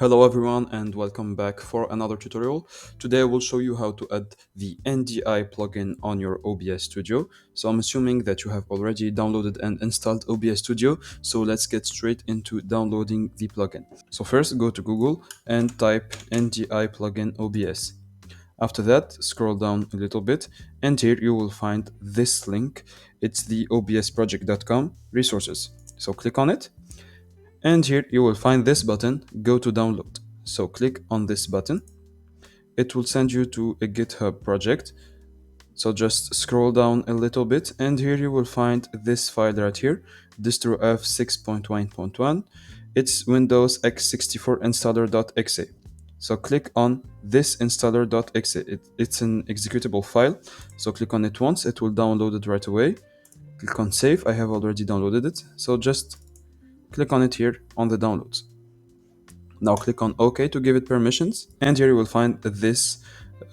Hello everyone and welcome back for another tutorial. Today I will show you how to add the NDI plugin on your OBS Studio. So I'm assuming that you have already downloaded and installed OBS Studio, so let's get straight into downloading the plugin. So first go to Google and type NDI plugin OBS. After that, scroll down a little bit and here you will find this link. It's the obsproject.com resources. So click on it. And here you will find this button, go to download. So click on this button. It will send you to a GitHub project. So just scroll down a little bit and here you will find this file right here, DistroAV 6.1.1. It's Windows x64 installer.exe. So click on this installer.exe. It's an executable file. So click on it once, it will download it right away. Click on save, I have already downloaded it. So just click on it here on the downloads. Now click on OK to give it permissions, and here you will find this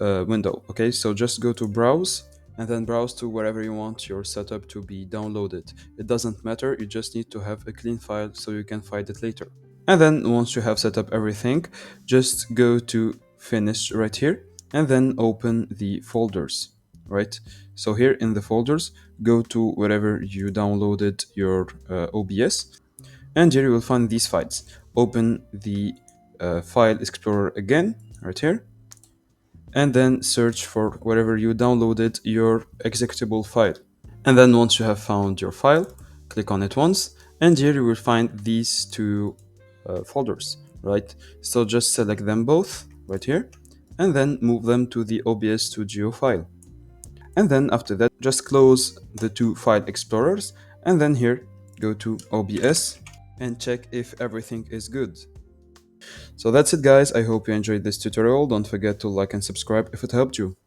window. Okay, so just go to browse and then browse to wherever you want your setup to be downloaded. It doesn't matter, you just need to have a clean file so you can find it later. And then once you have set up everything, just go to finish right here and then open the folders, right? So here in the folders, go to wherever you downloaded your OBS, and here you will find these files. Open the file explorer again right here and then search for wherever you downloaded your executable file. And then once you have found your file, click on it once and here you will find these two folders, right? So just select them both right here and then move them to the OBS Studio file. And then after that, just close the two file explorers and then here go to OBS and check if everything is good. So that's it guys, I hope you enjoyed this tutorial. Don't forget to like and subscribe if it helped you.